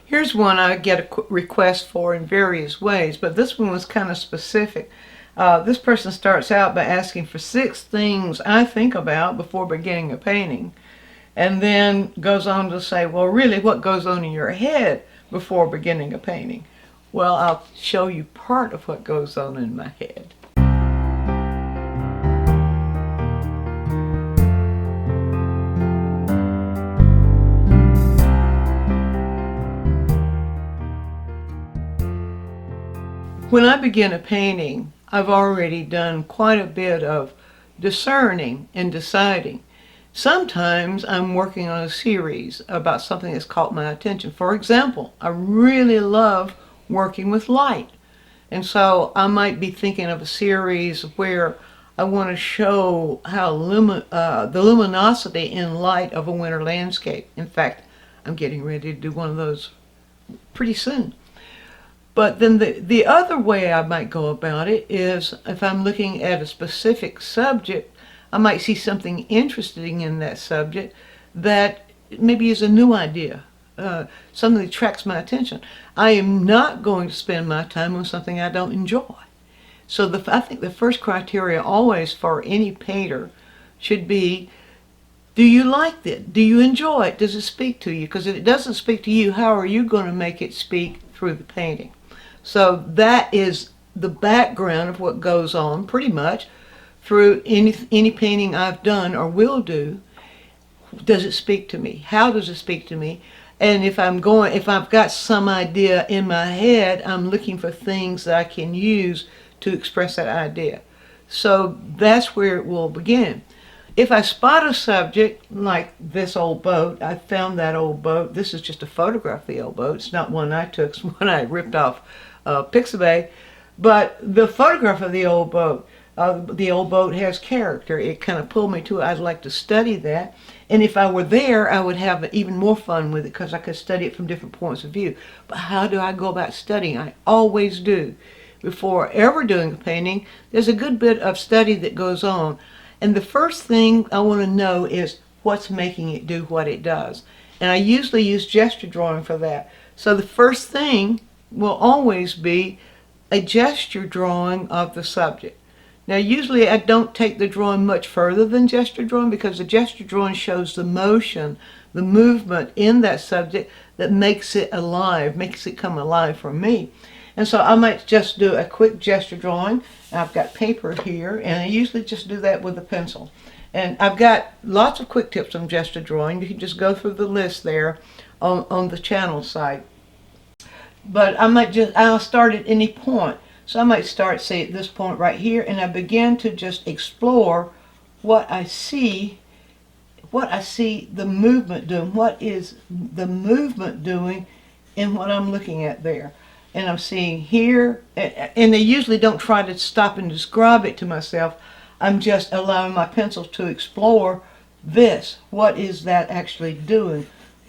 Here's one I get a request for in various ways, but this one was kind of specific. This person starts out by asking for 6 things I think about before beginning a painting, and then goes on to say, well, really, what goes on in your head before beginning a painting? Well, I'll show you part of what goes on in my head. When I begin a painting, I've already done quite a bit of discerning and deciding. Sometimes I'm working on a series about something that's caught my attention. For example, I really love working with light. And so I might be thinking of a series where I want to show how the luminosity in light of a winter landscape. In fact, I'm getting ready to do one of those pretty soon. But then the other way I might go about it is if I'm looking at a specific subject, I might see something interesting in that subject that maybe is a new idea, something that attracts my attention. I am not going to spend my time on something I don't enjoy. So I think the first criteria always for any painter should be, do you like it? Do you enjoy it? Does it speak to you? Because if it doesn't speak to you, how are you going to make it speak through the painting? So that is the background of what goes on pretty much through any painting I've done or will do. Does it speak to me? How does it speak to me? And if I've got some idea in my head, I'm looking for things that I can use to express that idea. So that's where it will begin. If I spot a subject like this old boat, I found that old boat. This is just a photograph of the old boat. It's not one I took. It's one I ripped off Pixabay. But the photograph of the old boat has character. It kind of pulled me to it. I'd like to study that. And if I were there, I would have even more fun with it because I could study it from different points of view. But how do I go about studying? I always do. Before ever doing a painting, there's a good bit of study that goes on. And the first thing I want to know is what's making it do what it does. And I usually use gesture drawing for that. So the first thing will always be a gesture drawing of the subject. Now usually I don't take the drawing much further than gesture drawing because the gesture drawing shows the motion, the movement in that subject that makes it alive, makes it come alive for me. And so I might just do a quick gesture drawing. I've got paper here, and I usually just do that with a pencil. And I've got lots of quick tips on gesture drawing. You can just go through the list there on the channel site. But I'll start at any point. So I might start, say, at this point right here, and I begin to just explore what I see the movement doing. What is the movement doing in what I'm looking at there? And I'm seeing here, and I usually don't try to stop and describe it to myself. I'm just allowing my pencil to explore this. What is that actually doing?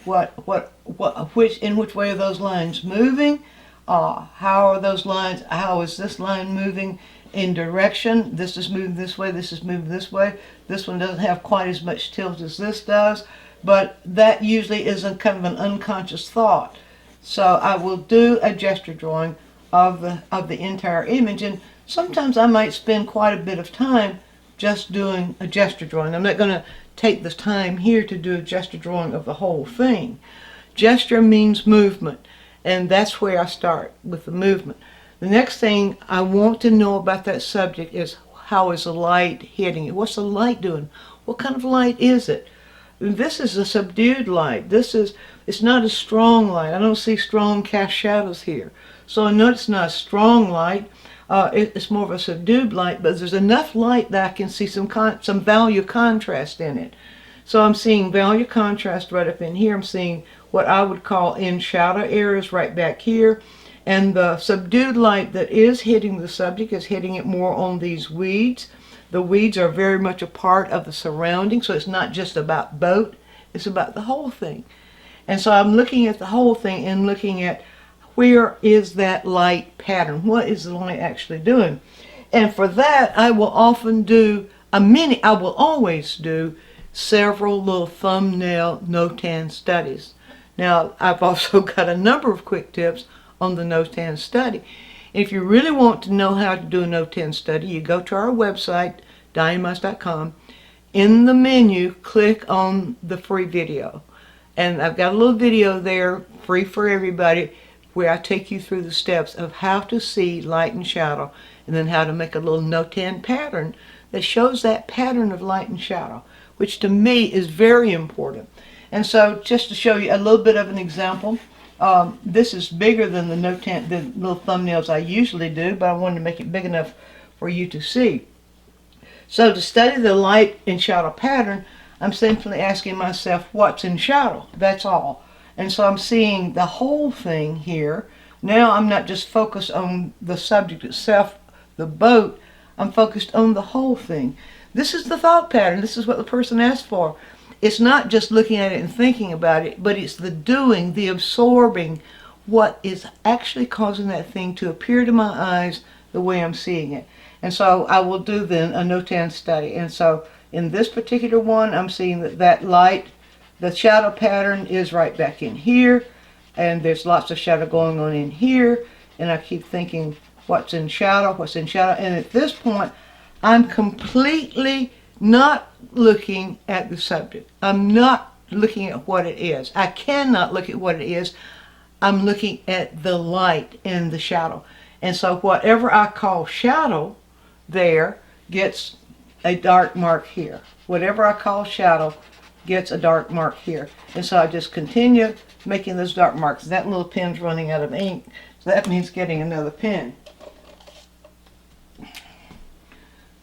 In which way are those lines moving? How are those lines? How is this line moving in direction? This is moving this way. This is moving this way. This one doesn't have quite as much tilt as this does, but that usually is a kind of an unconscious thought. So I will do a gesture drawing of the entire image, and sometimes I might spend quite a bit of time just doing a gesture drawing. I'm not going to take the time here to do a gesture drawing of the whole thing. Gesture means movement, and that's where I start with the movement. The next thing I want to know about that subject is how is the light hitting it? What's the light doing? What kind of light is it? This is a subdued light. It's not a strong light. I don't see strong cast shadows here. So I know it's not a strong light. It's more of a subdued light, but there's enough light that I can see some value contrast in it. So I'm seeing value contrast right up in here. I'm seeing what I would call in shadow areas right back here. And the subdued light that is hitting the subject is hitting it more on these weeds. The weeds are very much a part of the surrounding, so it's not just about boat, it's about the whole thing. And so I'm looking at the whole thing and looking at where is that light pattern? What is the light actually doing? And for that, I will often do I will always do several little thumbnail notan studies. Now, I've also got a number of quick tips on the no-tan study. If you really want to know how to do a no-tan study, you go to our website, DianneMize.com. In the menu, click on the free video. And I've got a little video there, free for everybody, where I take you through the steps of how to see light and shadow, and then how to make a little no-tan pattern that shows that pattern of light and shadow, which to me is very important. And so, just to show you a little bit of an example, this is bigger than the no-tan, the little thumbnails I usually do, but I wanted to make it big enough for you to see. So to study the light and shadow pattern, I'm simply asking myself, what's in shadow? That's all. And so I'm seeing the whole thing here. Now I'm not just focused on the subject itself, the boat. I'm focused on the whole thing. This is the thought pattern. This is what the person asked for. It's not just looking at it and thinking about it, but it's the doing, the absorbing, what is actually causing that thing to appear to my eyes the way I'm seeing it. And so I will do then a no-tan study. And so in this particular one, I'm seeing that light, the shadow pattern is right back in here. And there's lots of shadow going on in here. And I keep thinking, what's in shadow, what's in shadow. And at this point, I'm completely not looking at the subject. I'm not looking at what it is. I cannot look at what it is. I'm looking at the light and the shadow. And so whatever I call shadow there gets a dark mark here. Whatever I call shadow gets a dark mark here. And so I just continue making those dark marks. That little pen's running out of ink, so that means getting another pen.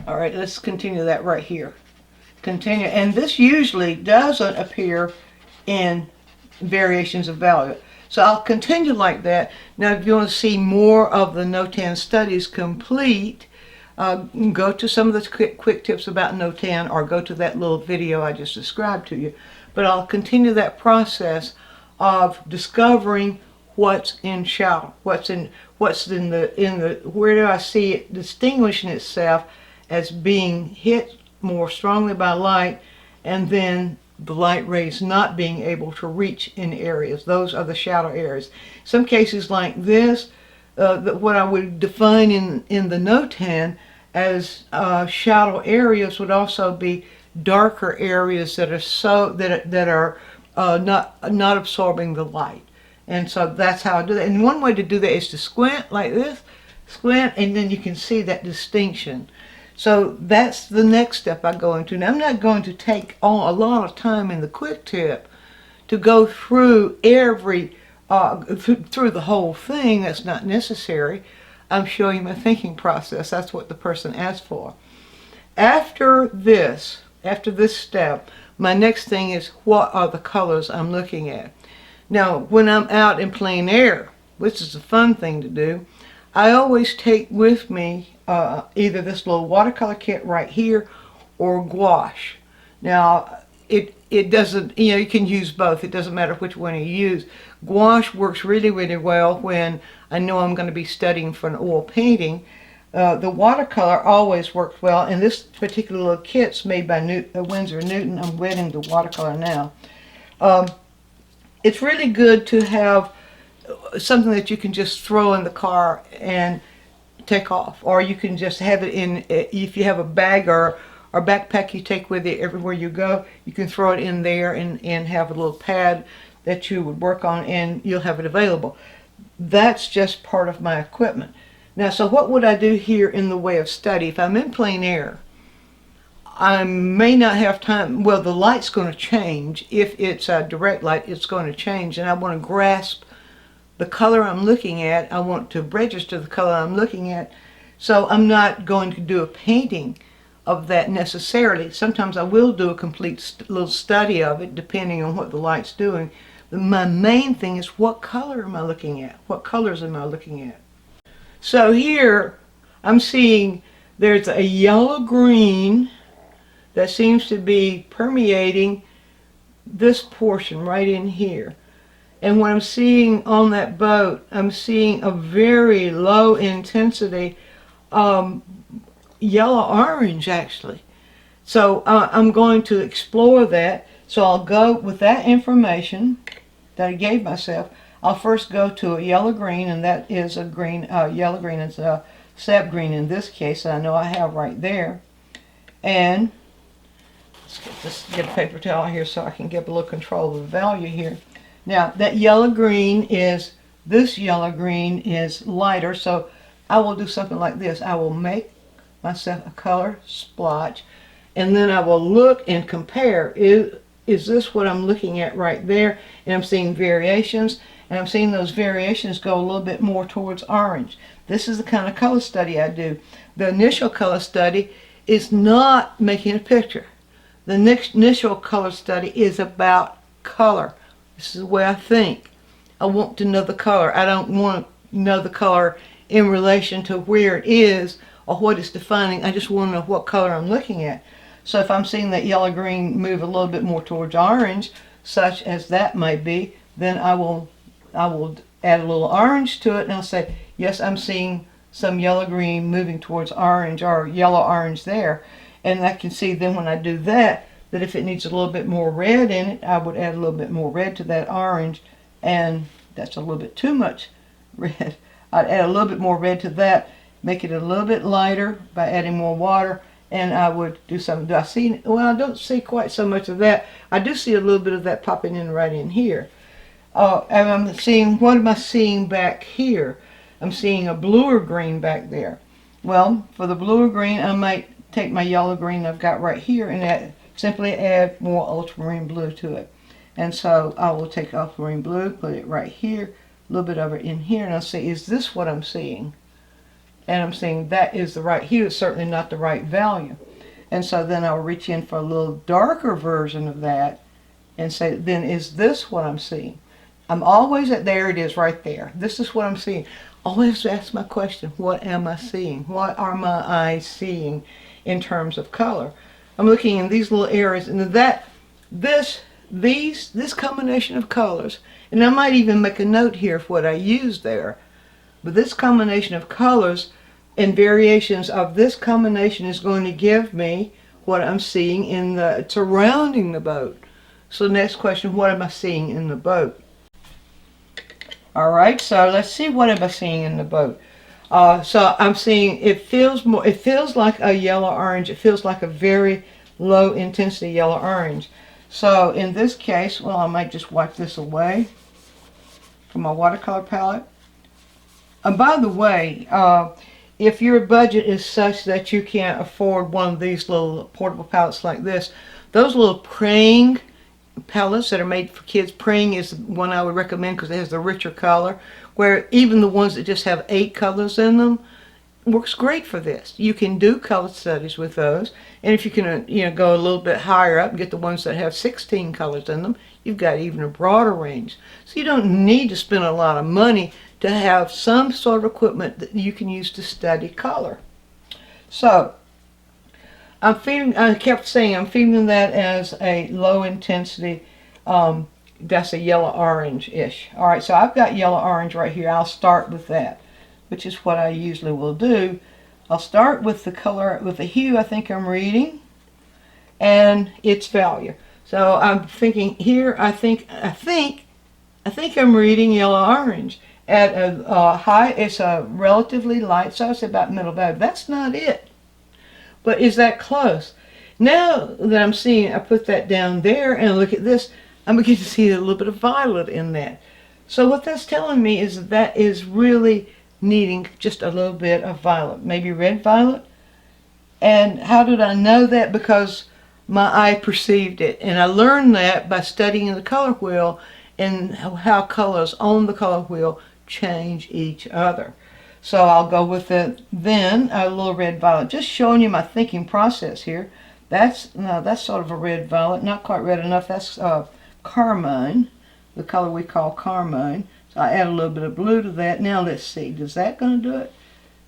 All right, let's continue that right here. Continue, and this usually doesn't appear in variations of value. So I'll continue like that. Now, if you want to see more of the no-tan studies complete, go to some of the quick tips about no-tan, or go to that little video I just described to you. But I'll continue that process of discovering what's in shadow, what's in the where do I see it distinguishing itself as being hit more strongly by light, and then the light rays not being able to reach in areas. Those are the shadow areas. Some cases like this, what I would define in the no-tan as shadow areas would also be darker areas that are not absorbing the light. And so that's how I do that. And one way to do that is to squint like this, squint, and then you can see that distinction. So that's the next step I go into. Now, I'm not going to take a lot of time in the quick tip to go through every through the whole thing. That's not necessary. I'm showing you my thinking process. That's what the person asked for. After this step, my next thing is, what are the colors I'm looking at? Now, when I'm out in plein air, which is a fun thing to do, I always take with me either this little watercolor kit right here or gouache. Now, it doesn't, you can use both. It doesn't matter which one you use. Gouache works really, really well when I know I'm going to be studying for an oil painting. The watercolor always works well, and this particular little kit's made by Winsor & Newton. I'm wetting the watercolor now. It's really good to have something that you can just throw in the car and take off, or you can just have it in, if you have a bag or backpack you take with you everywhere you go, you can throw it in there and have a little pad that you would work on, and you'll have it available. That's just part of my equipment. Now, so what would I do here in the way of study? If I'm in plein air, I may not have time. Well, the light's going to change. If it's a direct light, it's going to change, and I want to grasp the color I'm looking at. I want to register the color I'm looking at. So I'm not going to do a painting of that necessarily. Sometimes I will do a complete little study of it depending on what the light's doing. But my main thing is, what color am I looking at? What colors am I looking at? So here I'm seeing there's a yellow-green that seems to be permeating this portion right in here. And what I'm seeing on that boat, I'm seeing a very low intensity yellow-orange actually. So I'm going to explore that. So I'll go with that information that I gave myself, I'll first go to a yellow green, and that is a green, yellow green is a sap green in this case, I know I have right there. And let's get a paper towel here so I can get a little control of the value here. Now, that yellow green is, this yellow green is lighter, so I will do something like this. I will make myself a color splotch, and then I will look and compare. Is this what I'm looking at right there? And I'm seeing variations, and I'm seeing those variations go a little bit more towards orange. This is the kind of color study I do. The initial color study is not making a picture. The next initial color study is about color. This is the way I think. I want to know the color. I don't want to know the color in relation to where it is or what it's defining. I just want to know what color I'm looking at. So if I'm seeing that yellow green move a little bit more towards orange, such as that might be, then I will add a little orange to it, and I'll say, yes, I'm seeing some yellow green moving towards orange, or yellow orange there. And I can see then when I do that, that if it needs a little bit more red in it, I would add a little bit more red to that orange, and that's a little bit too much red. I'd add a little bit more red to that, make it a little bit lighter by adding more water, and I would do something. Do I see? Well, I don't see quite so much of that. I do see a little bit of that popping in right in here. And I'm seeing, what am I seeing back here? I'm seeing a bluer green back there. Well, for the bluer green, I might take my yellow green I've got right here and simply add more ultramarine blue to it. And so I will take ultramarine blue, put it right here, a little bit of it in here, and I'll say, is this what I'm seeing? And I'm seeing that is the right hue. It's certainly not the right value. And so then I'll reach in for a little darker version of that and say, then is this what I'm seeing? I'm always at, there it is right there. This is what I'm seeing. Always ask my question, what am I seeing? What are my eyes seeing in terms of color? I'm looking in these little areas, and this combination of colors, and I might even make a note here of what I used there, but this combination of colors and variations of this combination is going to give me what I'm seeing in the surrounding the boat. So the next question, what am I seeing in the boat? Alright, so let's see, what am I seeing in the boat? So I'm seeing, it feels like a yellow orange. It feels like a very low intensity yellow orange. So in this case, well, I might just wipe this away from my watercolor palette. And by the way, if your budget is such that you can't afford one of these little portable palettes like this, those little praying palettes that are made for kids, praying is one I would recommend because it has the richer color, where even the ones that just have 8 colors in them works great for this. You can do color studies with those, and if you can go a little bit higher up and get the ones that have 16 colors in them, you've got even a broader range. So you don't need to spend a lot of money to have some sort of equipment that you can use to study color. So I kept saying I'm feeling that as a low intensity, that's a yellow orange-ish. Alright, so I've got yellow orange right here. I'll start with that, which is what I usually will do. I'll start with the color, with the hue I think I'm reading, and its value. So I'm thinking here, I think I'm reading yellow orange at a high. It's a relatively light, so I say about middle value. That's not it, but is that close? Now that I'm seeing, I put that down there and look at this, I'm beginning to see a little bit of violet in that. So what that's telling me is that is really needing just a little bit of violet, maybe red violet. And how did I know that? Because my eye perceived it, and I learned that by studying the color wheel and how colors on the color wheel change each other. So I'll go with it then, a little red violet, just showing you my thinking process here. That's sort of a red violet, not quite red enough. That's carmine, the color we call carmine. So I add a little bit of blue to that. Now let's see, is that going to do it?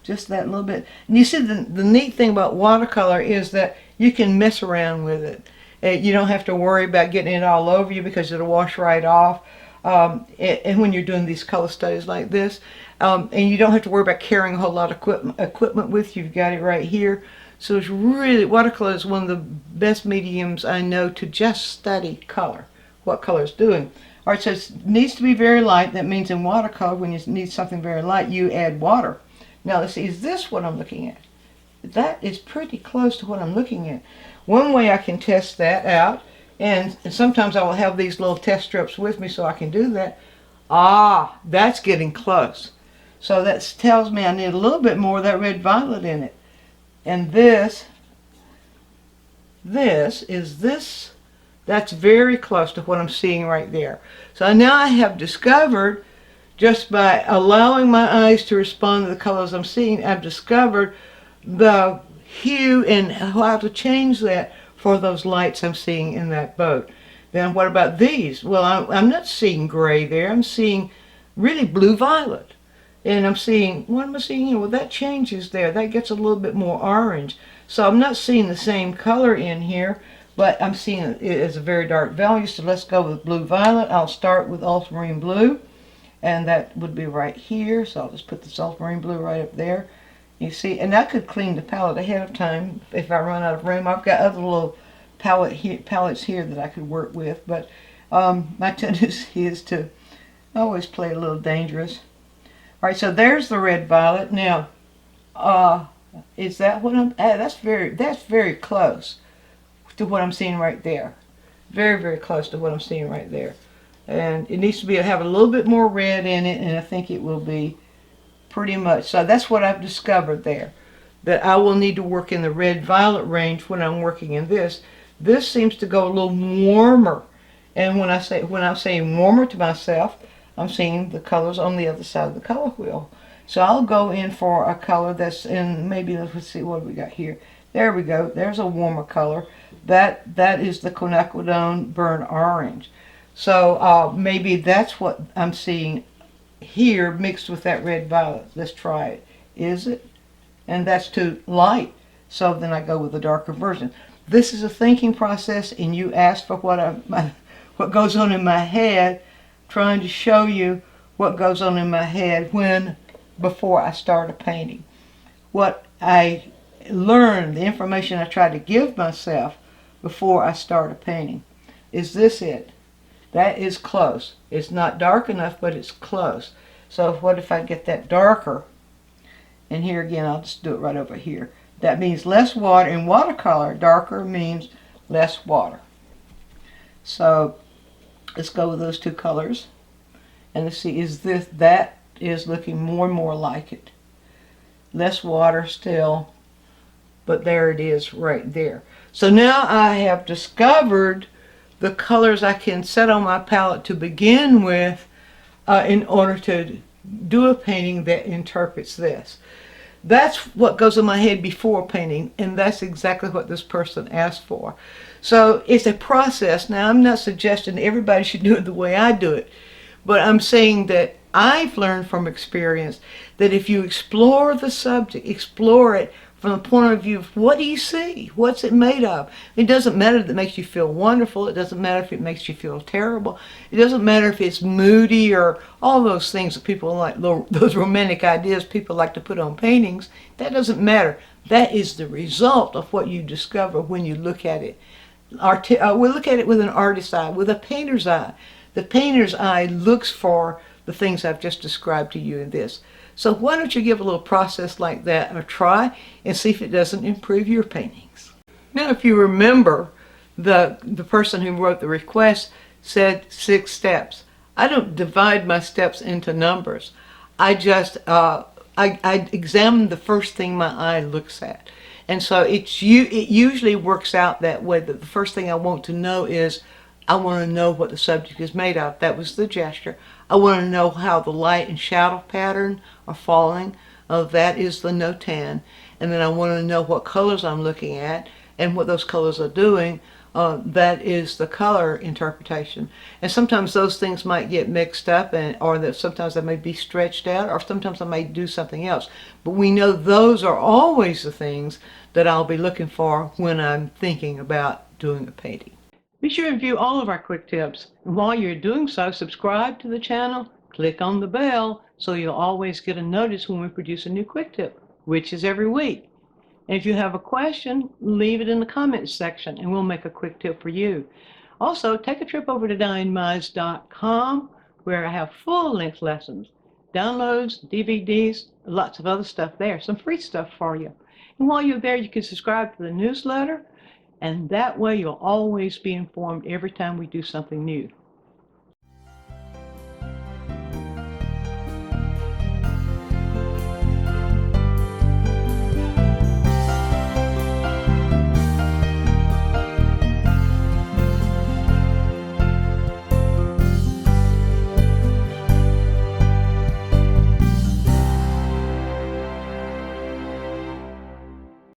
Just that little bit. And you see, the neat thing about watercolor is that you can mess around with it. You don't have to worry about getting it all over you because it'll wash right off. And when you're doing these color studies like this, and you don't have to worry about carrying a whole lot of equipment with you. You've got it right here. So it's really, watercolor is one of the best mediums I know to just study color, what color is doing. All right, so it needs to be very light. That means in watercolor, when you need something very light, you add water. Now let's see, is this what I'm looking at? That is pretty close to what I'm looking at. One way I can test that out, and sometimes I will have these little test strips with me so I can do that. Ah, that's getting close. So that tells me I need a little bit more of that red violet in it. And this, that's very close to what I'm seeing right there. So now I have discovered, just by allowing my eyes to respond to the colors I'm seeing, I've discovered the hue and how to change that for those lights I'm seeing in that boat. Then what about these? Well, I'm not seeing gray there. I'm seeing really blue-violet. And I'm seeing, what am I seeing here? Well, that changes there. That gets a little bit more orange. So I'm not seeing the same color in here, but I'm seeing it as a very dark value. So let's go with blue-violet. I'll start with ultramarine blue, and that would be right here. So I'll just put this ultramarine blue right up there. You see, and I could clean the palette ahead of time if I run out of room. I've got other little palettes here that I could work with, but my tendency is to always play a little dangerous. All right, so there's the red violet. Now, is that what I'm? That's very close to what I'm seeing right there. Very, very close to what I'm seeing right there. And it needs to be have a little bit more red in it, and I think it will be pretty much. So that's what I've discovered there. That I will need to work in the red-violet range when I'm working in this. This seems to go a little warmer, and when I'm saying warmer to myself, I'm seeing the colors on the other side of the color wheel. So I'll go in for a color that's in, maybe let's see what we got here. There we go. There's a warmer color. That is the quinacridone burnt orange. So maybe that's what I'm seeing here mixed with that red violet. Let's try it. Is it? And that's too light. So then I go with the darker version. This is a thinking process, and you ask for what goes on in my head, trying to show you what goes on in my head before I start a painting. What I learned, the information I try to give myself before I start a painting. Is this it? That is close. It's not dark enough, but it's close. So what if I get that darker? And here again, I'll just do it right over here. That means less water. In watercolor, darker means less water. So let's go with those two colors. And let's see, that is looking more and more like it. Less water still, but there it is right there. So now I have discovered the colors I can set on my palette to begin with in order to do a painting that interprets this. That's what goes in my head before painting, and that's exactly what this person asked for. So it's a process. Now, I'm not suggesting everybody should do it the way I do it, but I'm saying that I've learned from experience that if you explore the subject, explore it from the point of view of what do you see? What's it made of? It doesn't matter if it makes you feel wonderful. It doesn't matter if it makes you feel terrible. It doesn't matter if it's moody or all those things that people like, those romantic ideas people like to put on paintings. That doesn't matter. That is the result of what you discover when you look at it. We look at it with an artist's eye, with a painter's eye. The painter's eye looks for the things I've just described to you in this. So why don't you give a little process like that a try and see if it doesn't improve your paintings. Now, if you remember, the person who wrote the request said 6 steps. I don't divide my steps into numbers. I just I examine the first thing my eye looks at. And so it usually works out that way, that the first thing I want to know is I want to know what the subject is made of. That was the gesture. I want to know how the light and shadow pattern are falling. That is the no-tan. And then I want to know what colors I'm looking at and what those colors are doing. That is the color interpretation. And sometimes those things might get mixed up, or that sometimes they may be stretched out, or sometimes I may do something else. But we know those are always the things that I'll be looking for when I'm thinking about doing a painting. Be sure to view all of our quick tips. And while you're doing so, subscribe to the channel, click on the bell, so you'll always get a notice when we produce a new quick tip, which is every week. And if you have a question, leave it in the comments section and we'll make a quick tip for you. Also, take a trip over to DianneMize.com where I have full-length lessons, downloads, DVDs, lots of other stuff there, some free stuff for you. And while you're there, you can subscribe to the newsletter, and that way you'll always be informed every time we do something new.